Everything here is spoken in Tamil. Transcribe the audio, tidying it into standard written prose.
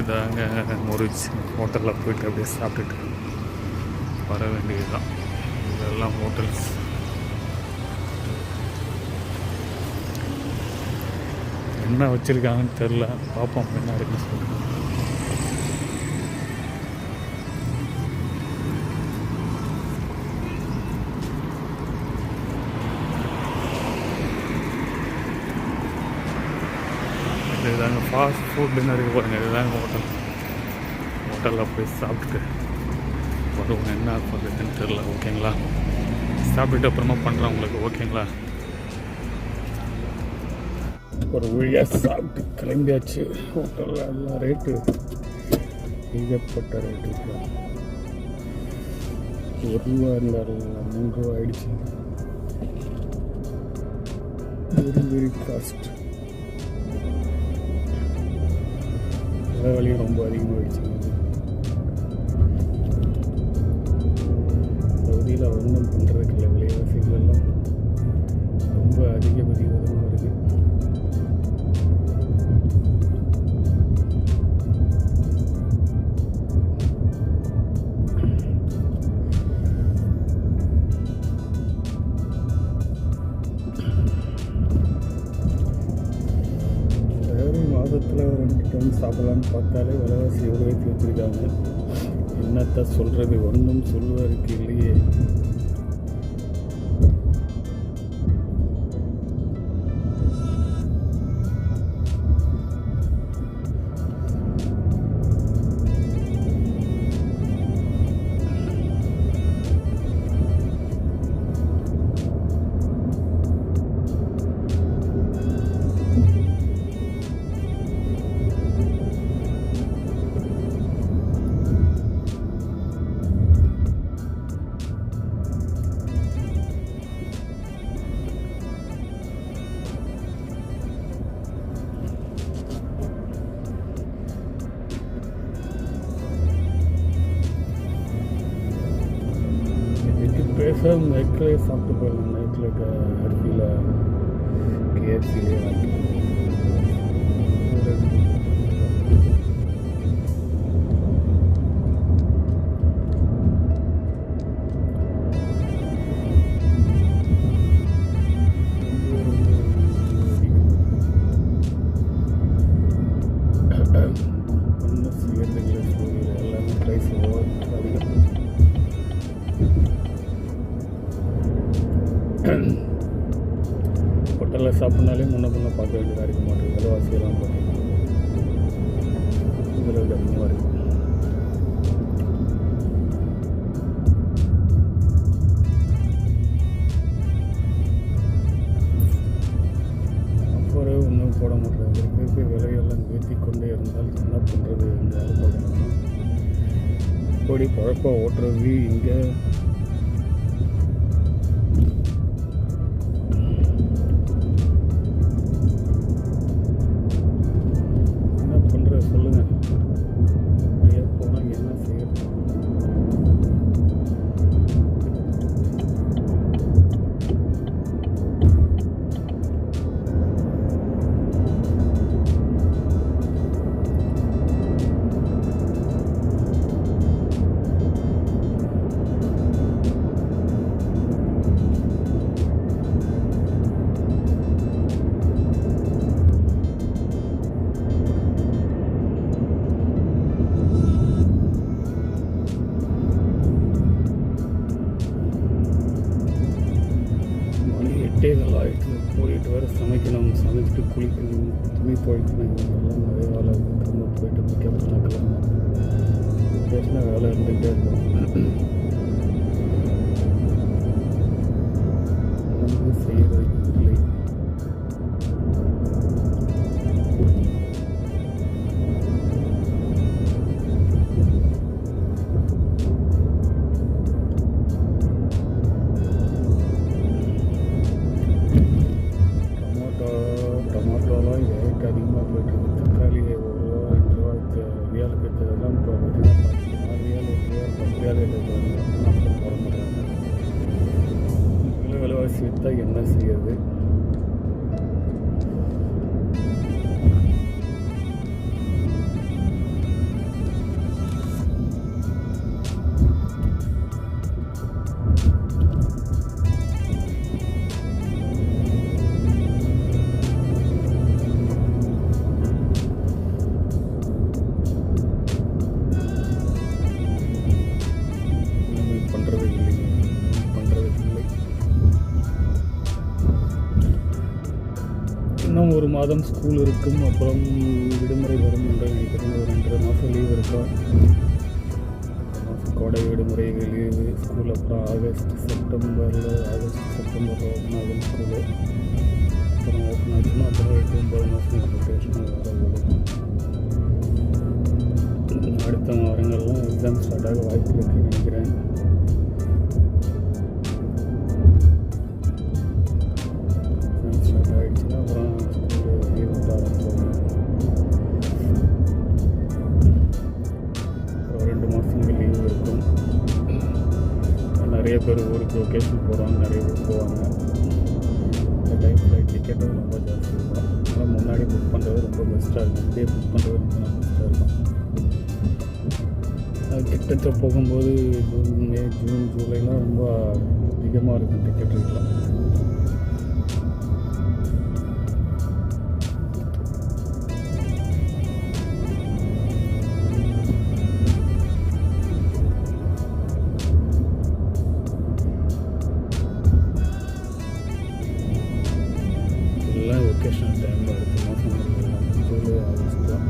தாங்க முறிச்சு ஹோட்டலில் போயிட்டு அப்படியே சாப்பிட்டுட்டு வர வேண்டியது தான். இதெல்லாம் ஹோட்டல்ஸ். என்ன வச்சுருக்காங்கன்னு தெரில, பார்ப்போம் என்ன இருக்குன்னு சொல்லுங்கள். இதுதாங்க ஃபாஸ்ட் ஃபுட் டின்னருக்கு போகிறேங்க. இதுதாங்க ஹோட்டலில் போய் சாப்பிட்டுட்டு வருவோம். என்ன பண்ணுறதுன்னு தெரில. ஓகேங்களா, சாப்பிட்டுட்டு அப்புறமா பண்ணுறேன் உங்களுக்கு. ஓகேங்களா, ஒரு வழியாக சாப்பிட்டு கிளம்பியாச்சு. ஹோட்டலில் எல்லாம் ரேட்டு ஏகப்பட்ட ரேட்டு. ₹1 இருந்தாலும் ₹3 ஆயிடுச்சு. Very cost. விலையும் ரொம்ப அதிகமாகிடுச்சு. பகுதியில் ஒன்றும் பண்ணுறதுக்கு இல்லை. விலைவாசிகள் எல்லாம் ரொம்ப அதிகமாக இருக்குது. மாதத்தில் ஒரு 2 டைம் சாப்பிடலான்னு பார்த்தாலே விலைவாசி எவ்வளோ ஏற்றி வச்சுருக்காங்க. என்னத்த சொல்கிறது, ஒன்றும் சொல்லுவதற்கு இல்லையே. பேசாமல் நைட்லேயே சாப்பிட்டு போயிடலாம். நைட்டில் அரிசியில் KFCலேயே வாங்கி ஒன்றும் செய்யறதுக்கு எல்லாமே ப்ரைஸ் அதிகம். ஹோட்டலில் சாப்பிட்னாலே முன்ன பார்க்க வேண்டியதாக இருக்க மாட்டேங்குது. விலைவாசியெல்லாம் பார்த்தீங்கன்னா இதில் அதிகமாக இருக்குது. அப்புறம் ஒன்றும் போட மாட்டேங்குது. இருக்கிற விலையெல்லாம் ஏற்றி கொண்டே இருந்தால் என்ன பண்ணுறது என்றாலும் பார்க்கணும். இப்படி பழப்ப ஓட்டுறது இங்கே ஆகிட்டு போயிட்டு வர சமைக்கணும், சமைச்சிட்டு குளிக்கணும், துணி துவைக்கணும். இதெல்லாம் நிறைய வேலை திரும்ப போயிட்டு பிக்கப் பண்ணக்கலாம். பேசினா வேலை இருந்துகிட்டே இருக்கும். நமக்கு செய்யறதுக்கு இல்லை. டொமாட்டோலாம் ரேட் அதிகமாக போய்ட்டுருக்கு. தக்காளி ₹1, ₹2 இருக்கிறதெல்லாம் இப்போ பார்த்தீங்கன்னா ₹4, ₹8, ₹10 போட மாட்டாங்க. விலைவாசி விற்றா என்ன செய்யறது? மாதம் ஸ்கூல் இருக்கும், அப்புறம் விடுமுறை வரும் என்று நினைக்கிறேன். ஒரு 2 மாதம் லீவ் இருக்கும். கோடை விடுமுறை லீவு ஸ்கூல். அப்புறம் ஆகஸ்ட் செப்டம்பர் ஓப்பன் ஆகும் ஸ்கூலு. அப்புறம் ஓப்பன் ஆச்சுன்னா அப்புறம் 8-9 மாதம் ரொட்டேஷன் வர போகும். அடுத்த வாரங்கள்லாம் எக்ஸாம் ஸ்டார்ட் ஆக வாய்ப்பு இருக்குன்னு நினைக்கிறேன். எக்ஸாம் ஸ்டார்ட் ஆகிடுச்சுன்னா அப்புறம் ஸ்கூல் லீவ் விட்டு ஆரம்பிச்சிடுவாங்க. அப்புறம் 2 மாதத்துக்கு லீவு இருக்கும். நிறைய பேர் ஊருக்கு லொக்கேஷன் போகிறாங்க, நிறைய பேர் போவாங்க. இந்த டைம் ஃப்ளைட் டிக்கெட்டும் ரொம்ப ஜாஸ்தி இருக்கும். அதனால் முன்னாடி புக் பண்ணுறது ரொம்ப பெஸ்ட்டாக இருக்கும். இப்படியே புக் பண்ணுறது ரொம்ப பெஸ்ட்டாக இருக்கும். கிட்டத்தட்ட போகும்போது மே, ஜூன், ஜூலைலாம் ரொம்ப அதிகமாக இருக்கும் டிக்கெட் ரேட்லாம். எல்லாம் ஒகேஷனல் டைமில் அடுத்த மாதம் ஜூலை, ஆகஸ்ட் தான்.